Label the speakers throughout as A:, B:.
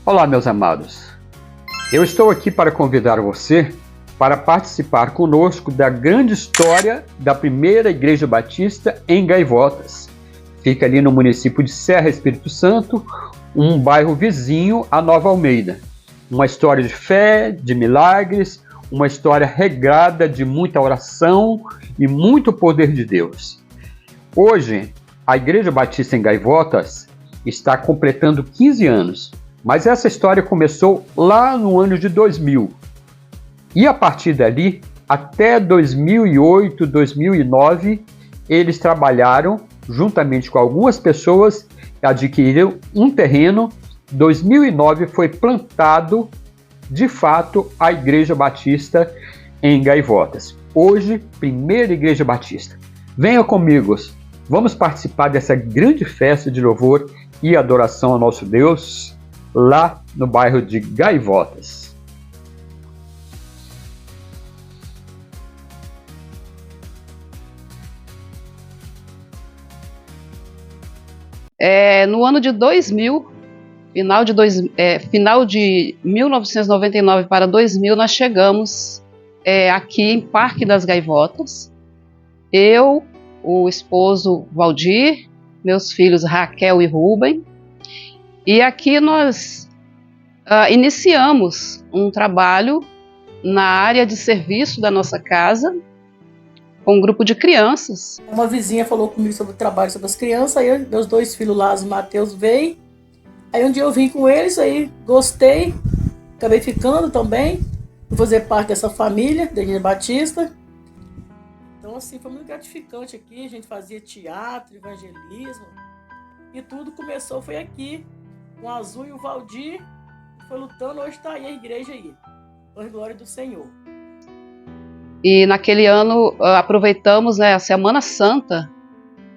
A: Olá, meus amados. Eu estou aqui para convidar você para participar conosco da grande história da primeira Igreja Batista em Gaivotas. Fica ali no município de Serra, Espírito Santo, um bairro vizinho a Nova Almeida. Uma história de fé, de milagres, uma história regrada de muita oração e muito poder de Deus. Hoje, a Igreja Batista em Gaivotas está completando 15 anos, mas essa história começou lá no ano de 2000. E a partir dali, até 2008, 2009, eles trabalharam juntamente com algumas pessoas, adquiriram um terreno. 2009 foi plantado, de fato, a Igreja Batista em Gaivotas. Hoje, primeira Igreja Batista. Venha comigo, vamos participar dessa grande festa de louvor e adoração ao nosso Deus, lá no bairro de Gaivotas.
B: No ano de 2000, final de 1999 para 2000, nós chegamos aqui em Parque das Gaivotas. Eu, o esposo Valdir, meus filhos Raquel e Rubem. E aqui nós iniciamos um trabalho na área de serviço da nossa casa, com um grupo de crianças.
C: Uma vizinha falou comigo sobre o trabalho sobre as crianças, aí meus dois filhos, Lázaro e Mateus, veio. Aí um dia eu vim com eles, aí gostei, acabei ficando também, fui fazer parte dessa família, da Igreja Batista. Então assim, foi muito gratificante aqui, a gente fazia teatro, evangelismo, e tudo começou, foi aqui, com o Azul e o Valdir, foi lutando, hoje está aí a igreja aí, por glória do Senhor.
B: E naquele ano aproveitamos a Semana Santa,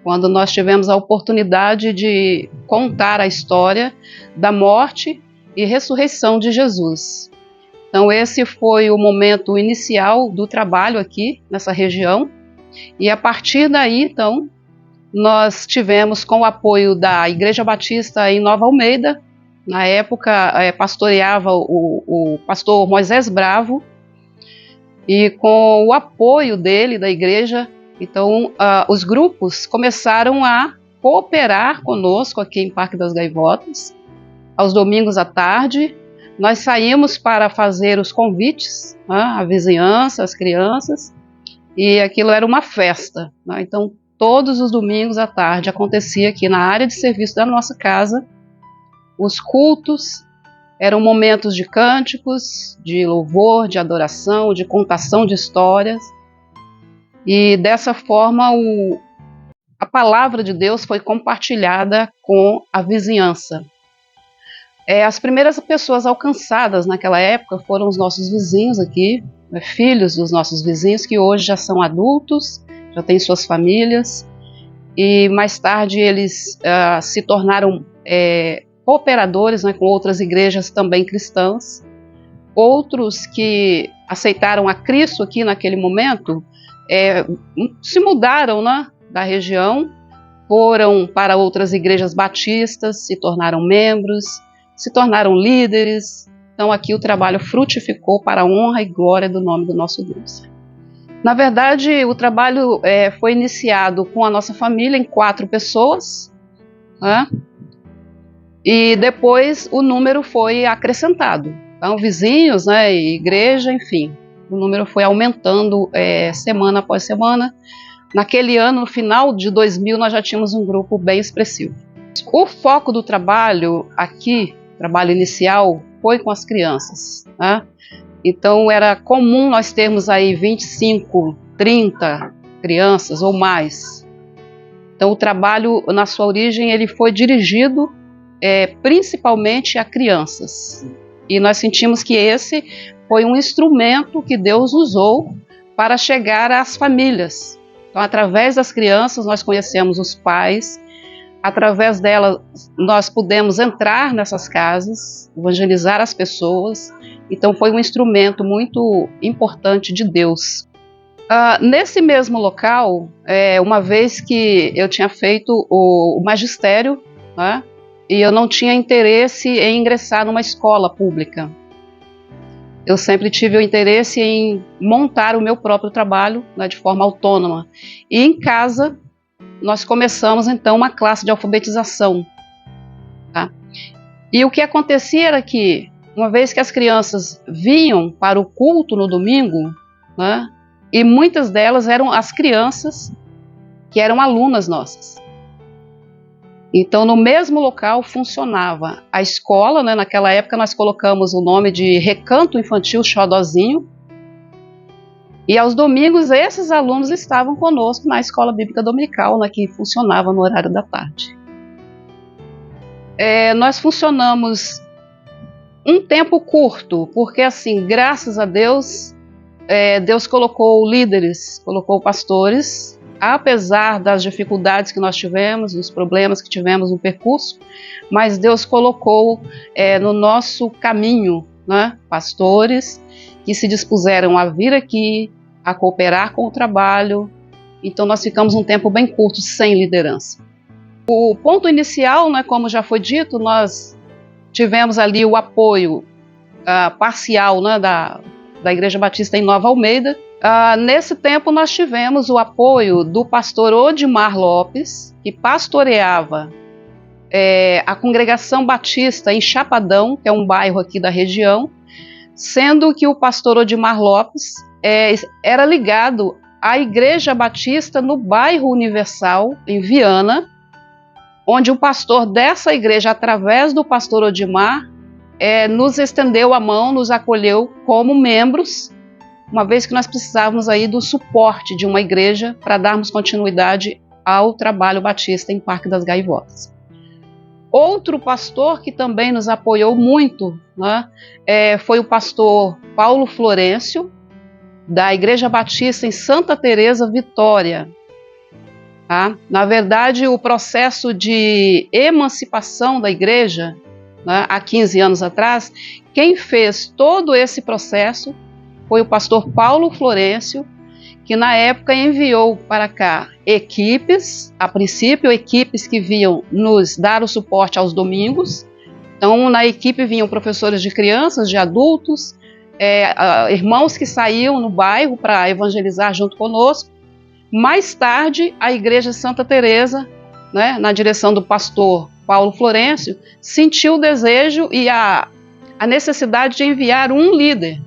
B: quando nós tivemos a oportunidade de contar a história da morte e ressurreição de Jesus. Então esse foi o momento inicial do trabalho aqui nessa região. E a partir daí, então, nós tivemos, com o apoio da Igreja Batista em Nova Almeida, na época pastoreava o pastor Moisés Bravo, e com o apoio dele, da igreja, então os grupos começaram a cooperar conosco aqui em Parque das Gaivotas. Aos domingos à tarde, nós saímos para fazer os convites à vizinhança, às crianças, e aquilo era uma festa. Então, todos os domingos à tarde acontecia aqui na área de serviço da nossa casa, os cultos. Eram momentos de cânticos, de louvor, de adoração, de contação de histórias. E dessa forma a palavra de Deus foi compartilhada com a vizinhança. As primeiras pessoas alcançadas naquela época foram os nossos vizinhos aqui, filhos dos nossos vizinhos, que hoje já são adultos, já têm suas famílias. E mais tarde eles se tornaram cooperadores com outras igrejas também cristãs. Outros que aceitaram a Cristo aqui naquele momento se mudaram da região, foram para outras igrejas batistas, se tornaram membros, se tornaram líderes. Então aqui o trabalho frutificou para a honra e glória do nome do nosso Deus. Na verdade, o trabalho foi iniciado com a nossa família em 4 pessoas, e depois o número foi acrescentado. Então, vizinhos, igreja, enfim, o número foi aumentando semana após semana. Naquele ano, no final de 2000, nós já tínhamos um grupo bem expressivo. O foco do trabalho aqui, trabalho inicial, foi com as crianças. Então, era comum nós termos aí 25, 30 crianças ou mais. Então, o trabalho, na sua origem, ele foi dirigido principalmente a crianças. E nós sentimos que esse foi um instrumento que Deus usou para chegar às famílias. Então, através das crianças, nós conhecemos os pais. Através delas, nós pudemos entrar nessas casas, evangelizar as pessoas. Então, foi um instrumento muito importante de Deus. Nesse mesmo local, uma vez que eu tinha feito o magistério, e eu não tinha interesse em ingressar numa escola pública. Eu sempre tive o interesse em montar o meu próprio trabalho, né, de forma autônoma. E em casa, nós começamos então uma classe de alfabetização. Tá? E o que acontecia era que, uma vez que as crianças vinham para o culto no domingo, né, e muitas delas eram as crianças que eram alunas nossas. Então, no mesmo local funcionava a escola, né? Naquela época nós colocamos o nome de Recanto Infantil Xodozinho, e aos domingos esses alunos estavam conosco na escola bíblica dominical, né, que funcionava no horário da tarde. Nós funcionamos um tempo curto, porque assim, graças a Deus, Deus colocou líderes, colocou pastores. Apesar das dificuldades que nós tivemos, dos problemas que tivemos no percurso, mas Deus colocou no nosso caminho, né, pastores que se dispuseram a vir aqui, a cooperar com o trabalho. Então nós ficamos um tempo bem curto sem liderança. O ponto inicial, né, como já foi dito, nós tivemos ali o apoio parcial, né, da Igreja Batista em Nova Almeida. Nesse tempo nós tivemos o apoio do pastor Odimar Lopes, que pastoreava a congregação batista em Chapadão, que é um bairro aqui da região, sendo que o pastor Odimar Lopes era ligado à Igreja Batista no bairro Universal, em Viana, onde o pastor dessa igreja, através do pastor Odimar, nos estendeu a mão, nos acolheu como membros, uma vez que nós precisávamos aí do suporte de uma igreja para darmos continuidade ao trabalho batista em Parque das Gaivotas. Outro pastor que também nos apoiou muito, né, foi o pastor Paulo Florencio, da Igreja Batista em Santa Teresa, Vitória. Tá? Na verdade, o processo de emancipação da igreja, né, há 15 anos atrás, quem fez todo esse processo foi o pastor Paulo Florencio, que na época enviou para cá equipes, a princípio equipes que vinham nos dar o suporte aos domingos. Então na equipe vinham professores de crianças, de adultos, irmãos que saíam no bairro para evangelizar junto conosco. Mais tarde a Igreja Santa Teresa, né, na direção do pastor Paulo Florencio, sentiu o desejo e a necessidade de enviar um líder.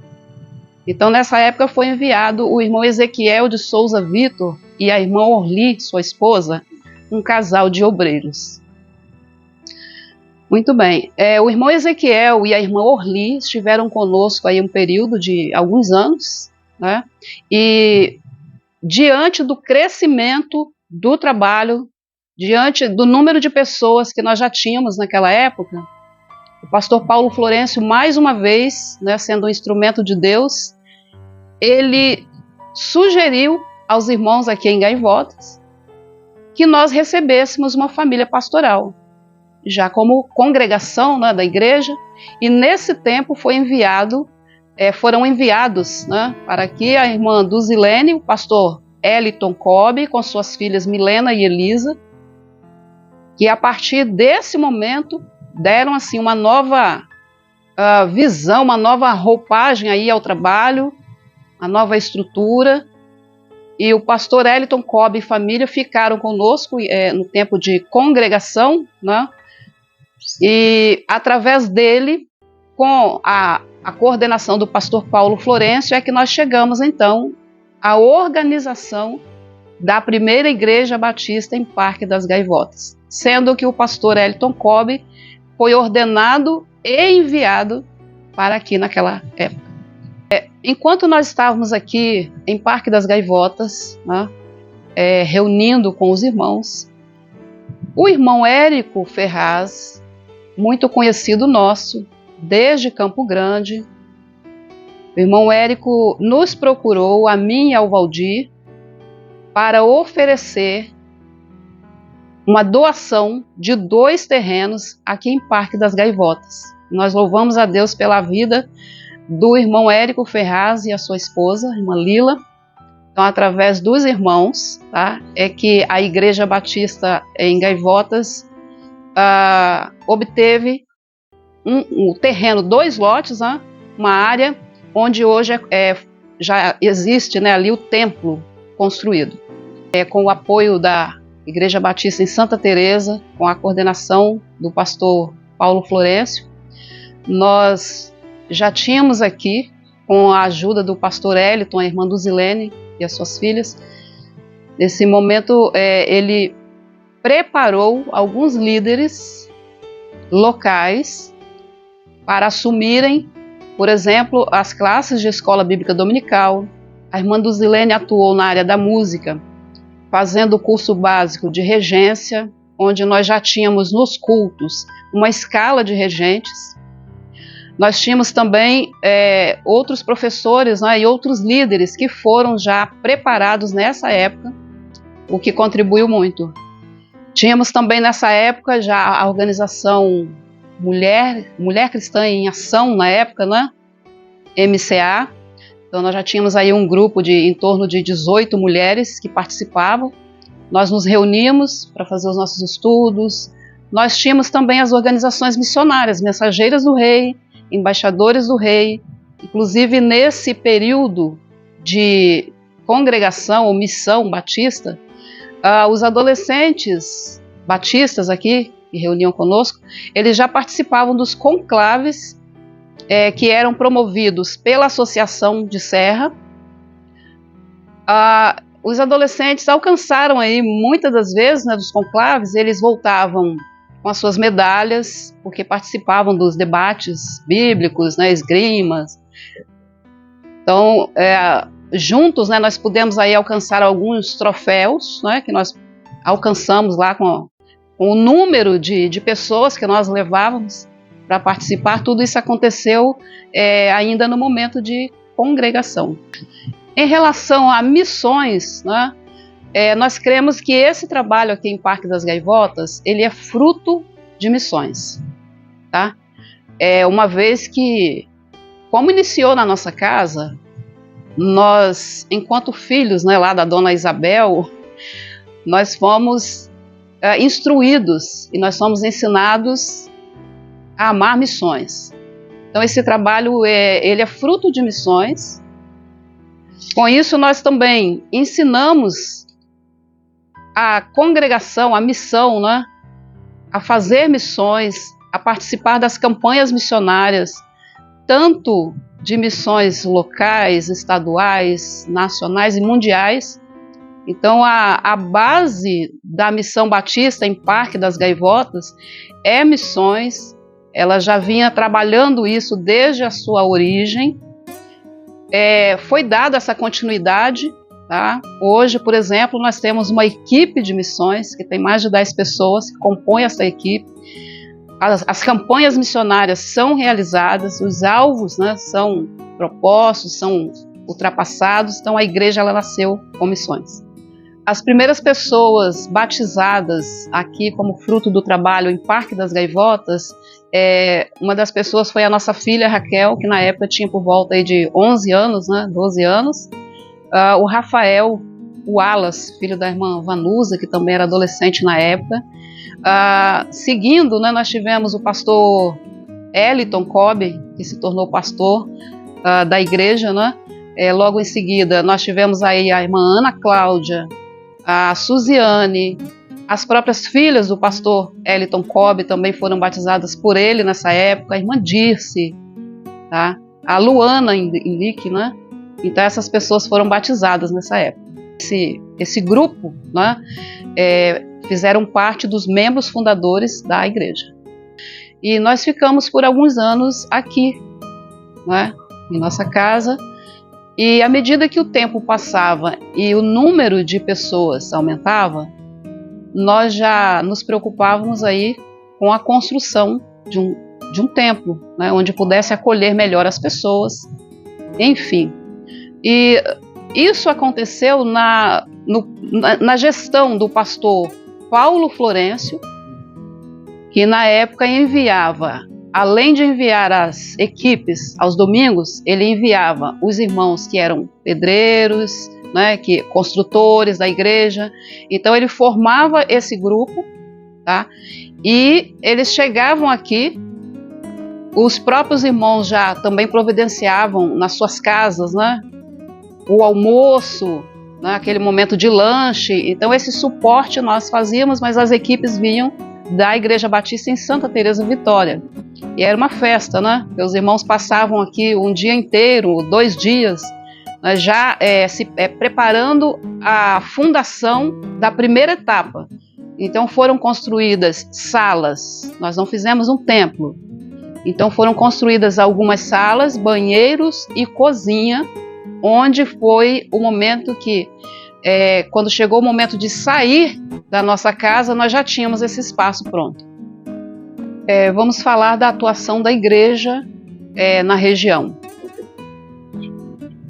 B: Então, nessa época, foi enviado o irmão Ezequiel de Souza Vitor e a irmã Orli, sua esposa, um casal de obreiros. Muito bem. O irmão Ezequiel e a irmã Orli estiveram conosco aí um período de alguns anos, né? E diante do crescimento do trabalho, diante do número de pessoas que nós já tínhamos naquela época, o pastor Paulo Florencio, mais uma vez, né, sendo um instrumento de Deus, ele sugeriu aos irmãos aqui em Gaivotas que nós recebêssemos uma família pastoral, já como congregação, né, da igreja, e nesse tempo foram enviados, né, para aqui a irmã Duzilene, o pastor Eliton Cobb, com suas filhas Milena e Elisa, que a partir desse momento deram assim uma nova visão, uma nova roupagem aí ao trabalho, uma nova estrutura. E o pastor Eliton Cobb e família ficaram conosco no tempo de congregação, né? E através dele, com a coordenação do pastor Paulo Florencio, é que nós chegamos então à organização da primeira igreja batista em Parque das Gaivotas, sendo que o pastor Eliton Cobb foi ordenado e enviado para aqui naquela época. Enquanto nós estávamos aqui em Parque das Gaivotas, né, reunindo com os irmãos, o irmão Érico Ferraz, muito conhecido nosso, desde Campo Grande, o irmão Érico nos procurou, a mim e ao Valdir, para oferecer uma doação de 2 terrenos aqui em Parque das Gaivotas. Nós louvamos a Deus pela vida do irmão Érico Ferraz e a sua esposa, a irmã Lila. Então, através dos irmãos, tá, é que a Igreja Batista em Gaivotas obteve um terreno, 2 lotes, né, uma área onde hoje já existe, né, ali o templo construído. Com o apoio da Igreja Batista em Santa Teresa, com a coordenação do pastor Paulo Florencio, nós já tínhamos aqui, com a ajuda do pastor Eliton, a irmã Duzilene e as suas filhas, nesse momento ele preparou alguns líderes locais para assumirem, por exemplo, as classes de escola bíblica dominical. A irmã Duzilene atuou na área da música, fazendo o curso básico de regência, onde nós já tínhamos nos cultos uma escala de regentes. Nós tínhamos também outros professores, né, e outros líderes que foram já preparados nessa época, o que contribuiu muito. Tínhamos também nessa época já a organização Mulher Cristã em Ação, na época, né? MCA. Então nós já tínhamos aí um grupo de em torno de 18 mulheres que participavam. Nós nos reuníamos para fazer os nossos estudos. Nós tínhamos também as organizações missionárias, Mensageiras do Rei, Embaixadores do Rei. Inclusive nesse período de congregação ou missão batista, os adolescentes batistas aqui, que reuniam conosco, eles já participavam dos conclaves que eram promovidos pela Associação de Serra. Os adolescentes alcançaram aí, muitas das vezes, né, dos conclaves, eles voltavam com as suas medalhas, porque participavam dos debates bíblicos, né, esgrimas. Então, juntos, né, nós pudemos aí alcançar alguns troféus, né, que nós alcançamos lá com o número de pessoas que nós levávamos para participar. Tudo isso aconteceu ainda no momento de congregação. Em relação a missões, né, nós cremos que esse trabalho aqui em Parque das Gaivotas, ele é fruto de missões, tá? Uma vez que, como iniciou na nossa casa, nós, enquanto filhos, né, lá da dona Isabel, nós fomos instruídos e nós fomos ensinados a amar missões. Então esse trabalho ele é fruto de missões. Com isso nós também ensinamos a congregação, a missão, né, a fazer missões, a participar das campanhas missionárias, tanto de missões locais, estaduais, nacionais e mundiais. Então a base da missão batista em Parque das Gaivotas é missões. Ela já vinha trabalhando isso desde a sua origem. Foi dada essa continuidade, tá? Hoje, por exemplo, nós temos uma equipe de missões que tem mais de 10 pessoas que compõem essa equipe. As campanhas missionárias são realizadas, os alvos, né, são propostos, são ultrapassados. Então a igreja ela nasceu com missões. As primeiras pessoas batizadas aqui como fruto do trabalho em Parque das Gaivotas, uma das pessoas foi a nossa filha Raquel, que na época tinha por volta aí de 11 anos, né, 12 anos. O Rafael, o Alas, filho da irmã Vanusa, que também era adolescente na época. Seguindo, né, nós tivemos o pastor Eliton Cobb, que se tornou pastor da igreja, né? Logo em seguida, nós tivemos aí a irmã Ana Cláudia, a Suziane, as próprias filhas do pastor Eliton Cobb também foram batizadas por ele nessa época, a irmã Dirce, tá? A Luana Inlick, né? Então essas pessoas foram batizadas nessa época. Esse grupo, né, fizeram parte dos membros fundadores da igreja. E nós ficamos por alguns anos aqui, né, em nossa casa. E à medida que o tempo passava e o número de pessoas aumentava, nós já nos preocupávamos aí com a construção de um templo, né, onde pudesse acolher melhor as pessoas, enfim. E isso aconteceu na gestão do pastor Paulo Florencio, que na época enviava, além de enviar as equipes aos domingos, ele enviava os irmãos que eram pedreiros, né, construtores da igreja. Então ele formava esse grupo tá? E eles chegavam aqui, os próprios irmãos já também providenciavam nas suas casas, né, o almoço, né, aquele momento de lanche. Então esse suporte nós fazíamos, mas as equipes vinham da Igreja Batista em Santa Teresa Vitória. E era uma festa, né? Os irmãos passavam aqui um dia inteiro, 2 dias, né, já preparando a fundação da primeira etapa. Então foram construídas salas, nós não fizemos um templo. Então foram construídas algumas salas, banheiros e cozinha, onde foi o momento que, quando chegou o momento de sair da nossa casa, nós já tínhamos esse espaço pronto. Vamos falar da atuação da igreja na região.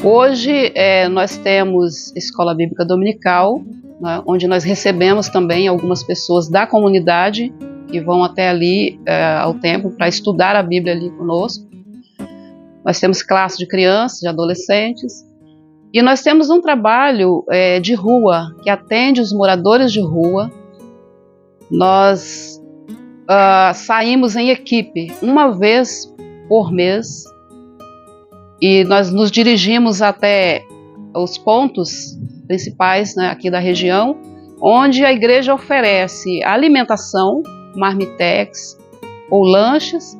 B: Hoje nós temos Escola Bíblica Dominical, né, onde nós recebemos também algumas pessoas da comunidade que vão até ali ao templo para estudar a Bíblia ali conosco. Nós temos classe de crianças, de adolescentes, e nós temos um trabalho de rua, que atende os moradores de rua. Nós saímos em equipe uma vez por mês, e nós nos dirigimos até os pontos principais, né, aqui da região, onde a igreja oferece alimentação, marmitex ou lanches.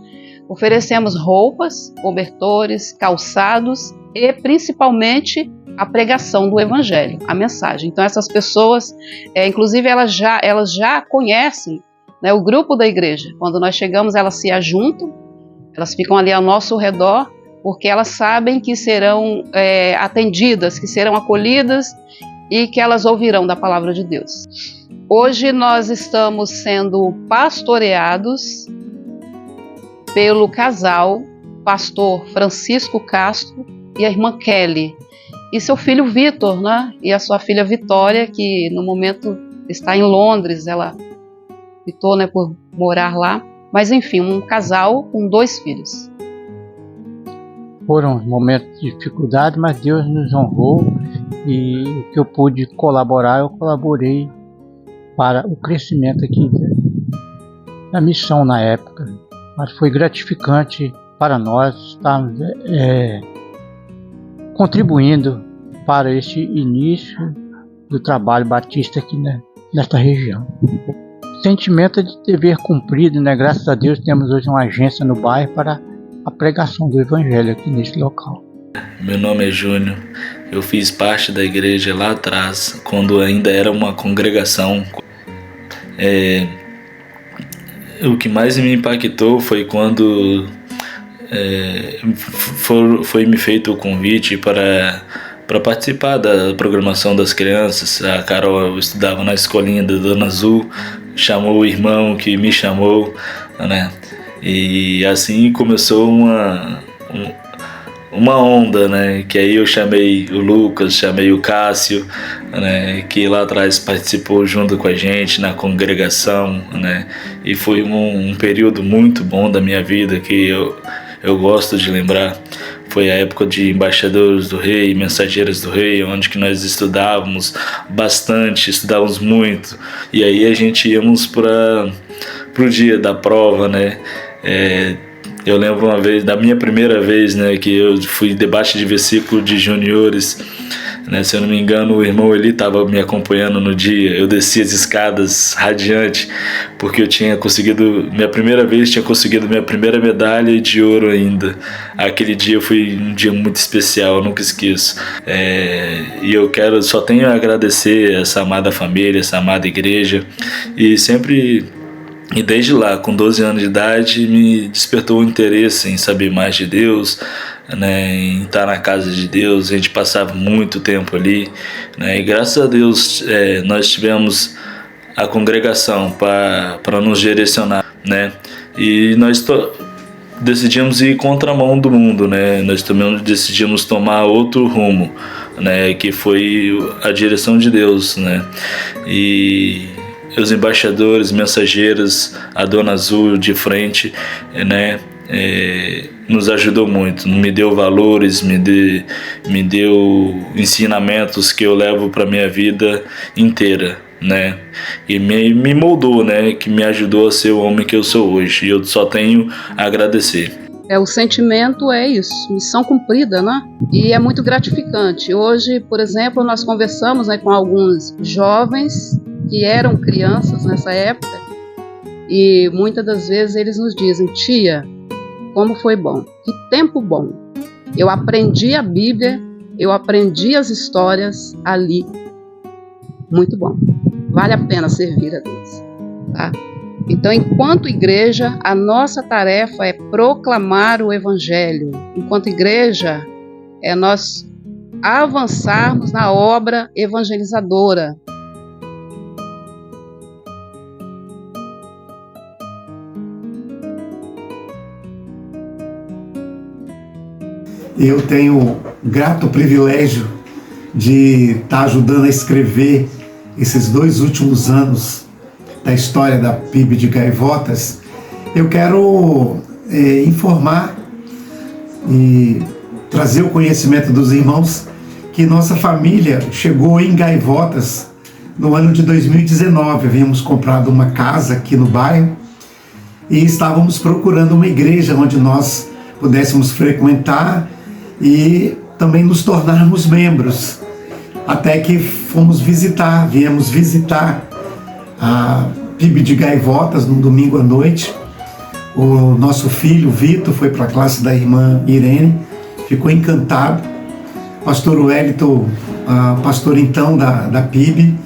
B: Oferecemos roupas, cobertores, calçados e principalmente a pregação do evangelho, a mensagem. Então essas pessoas, inclusive elas já conhecem, né, o grupo da igreja. Quando nós chegamos, elas se ajuntam, elas ficam ali ao nosso redor, porque elas sabem que serão atendidas, que serão acolhidas e que elas ouvirão da palavra de Deus. Hoje nós estamos sendo pastoreados pelo casal, pastor Francisco Castro e a irmã Kelly, e seu filho Vitor, né? E a sua filha Vitória, que no momento está em Londres. Ela optou, né, por morar lá, mas enfim, um casal com 2 filhos.
D: Foram momentos de dificuldade, mas Deus nos honrou, e o que eu pude colaborar, eu colaborei para o crescimento aqui da missão na época. Mas foi gratificante para nós estarmos contribuindo para esse início do trabalho batista aqui nesta região. O sentimento é de dever cumprido, né? Graças a Deus temos hoje uma agência no bairro para a pregação do evangelho aqui nesse local.
E: Meu nome é Júnior, eu fiz parte da igreja lá atrás, quando ainda era uma congregação. O que mais me impactou foi quando foi me feito o convite para participar da programação das crianças. A Carol estudava na escolinha da Dona Azul, chamou o irmão que me chamou, né? E assim começou uma onda, né? Que aí eu chamei o Lucas, chamei o Cássio, né? Que lá atrás participou junto com a gente na congregação, né? E foi um período muito bom da minha vida que eu gosto de lembrar. Foi a época de Embaixadores do Rei, Mensageiros do Rei, onde que nós estudávamos bastante, estudávamos muito. E aí a gente íamos para o dia da prova, né? Eu lembro uma vez, da minha primeira vez, né, que eu fui debate de versículo de juniores, né, se eu não me engano o irmão Eli estava me acompanhando no dia. Eu desci as escadas radiante, porque eu tinha conseguido, minha primeira vez, tinha conseguido minha primeira medalha de ouro ainda. Aquele dia foi um dia muito especial, eu nunca esqueço. E eu só tenho a agradecer essa amada família, essa amada igreja, e desde lá, com 12 anos de idade, me despertou o interesse em saber mais de Deus, né, em estar na casa de Deus. A gente passava muito tempo ali, né, e graças a Deus nós tivemos a congregação para nos direcionar, né, e nós decidimos ir contramão do mundo, né, nós também decidimos tomar outro rumo, né, que foi a direção de Deus, né, e os embaixadores, mensageiros, a Dona Azul de frente, né, nos ajudou muito, me deu valores, me deu ensinamentos que eu levo para minha vida inteira, né? E me moldou, né? Que me ajudou a ser o homem que eu sou hoje. E eu só tenho a agradecer.
B: O sentimento é isso, missão cumprida, né? E é muito gratificante. Hoje, por exemplo, nós conversamos, né, com alguns jovens que eram crianças nessa época e muitas das vezes eles nos dizem: tia, como foi bom, que tempo bom. Eu aprendi a Bíblia, eu aprendi as histórias ali. Muito bom. Vale a pena servir a Deus, tá? Então, enquanto igreja, a nossa tarefa é proclamar o Evangelho. Enquanto igreja, é nós avançarmos na obra evangelizadora.
F: Eu tenho o grato privilégio de estar ajudando a escrever esses 2 últimos anos da história da PIB de Gaivotas. Eu quero informar e trazer o conhecimento dos irmãos que nossa família chegou em Gaivotas no ano de 2019. Havíamos comprado uma casa aqui no bairro e estávamos procurando uma igreja onde nós pudéssemos frequentar e também nos tornarmos membros. Até que viemos visitar a PIB de Gaivotas num domingo à noite. O nosso filho Vitor foi para a classe da irmã Irene, ficou encantado. Pastor Wellington, pastor então da PIB,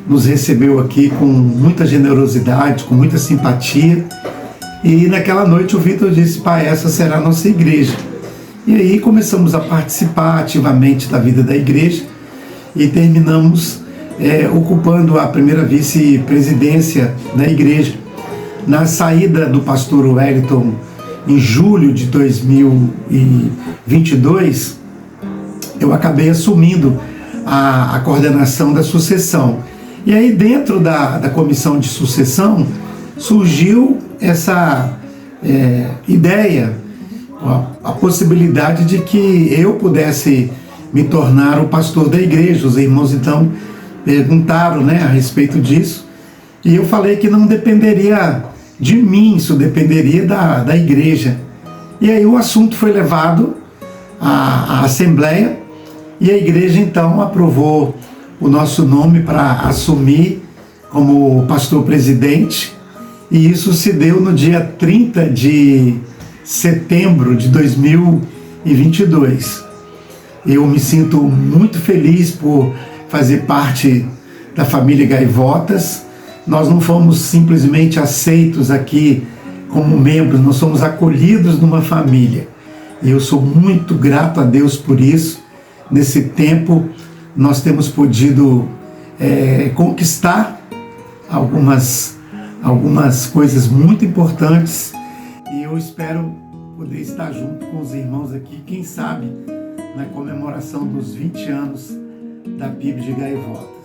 F: nos recebeu aqui com muita generosidade, com muita simpatia. E naquela noite o Vitor disse: pai, essa será a nossa igreja. E aí começamos a participar ativamente da vida da igreja e terminamos ocupando a primeira vice-presidência da igreja. Na saída do pastor Wellington, em julho de 2022, eu acabei assumindo a coordenação da sucessão. E aí, dentro da comissão de sucessão, surgiu essa ideia, a possibilidade de que eu pudesse me tornar o pastor da igreja. Os irmãos então perguntaram, a respeito disso, e eu falei que não dependeria de mim, isso dependeria da igreja. E aí o assunto foi levado à Assembleia e a igreja então aprovou o nosso nome para assumir como pastor presidente, e isso se deu no dia 30 de setembro de 2022. Eu me sinto muito feliz por fazer parte da família Gaivotas. Nós não fomos simplesmente aceitos aqui como membros, nós somos acolhidos numa família. E eu sou muito grato a Deus por isso. Nesse tempo, nós temos podido conquistar algumas coisas muito importantes. E eu espero poder estar junto com os irmãos aqui, quem sabe, na comemoração dos 20 anos da PIB de Gaivotas.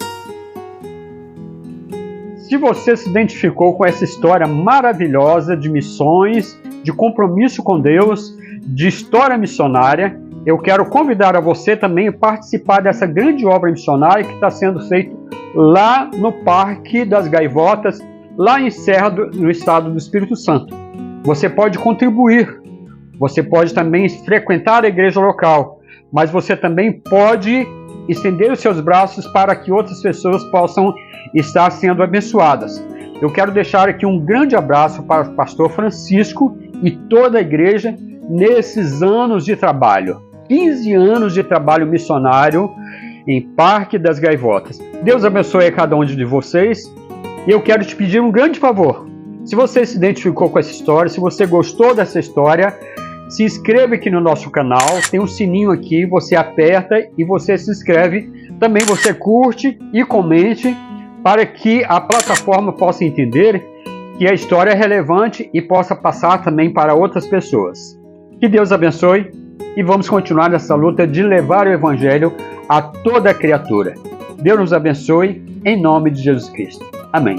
A: Se você se identificou com essa história maravilhosa de missões, de compromisso com Deus, de história missionária, eu quero convidar a você também a participar dessa grande obra missionária que está sendo feita lá no Parque das Gaivotas, lá em Serra, no estado do Espírito Santo. Você pode contribuir, você pode também frequentar a igreja local, mas você também pode estender os seus braços para que outras pessoas possam estar sendo abençoadas. Eu quero deixar aqui um grande abraço para o pastor Francisco e toda a igreja nesses anos de trabalho. 15 anos de trabalho missionário em Parque das Gaivotas. Deus abençoe a cada um de vocês. E eu quero te pedir um grande favor. Se você se identificou com essa história, se você gostou dessa história, se inscreva aqui no nosso canal, tem um sininho aqui, você aperta e você se inscreve. Também você curte e comente para que a plataforma possa entender que a história é relevante e possa passar também para outras pessoas. Que Deus abençoe e vamos continuar nessa luta de levar o Evangelho a toda criatura. Deus nos abençoe em nome de Jesus Cristo. Amém.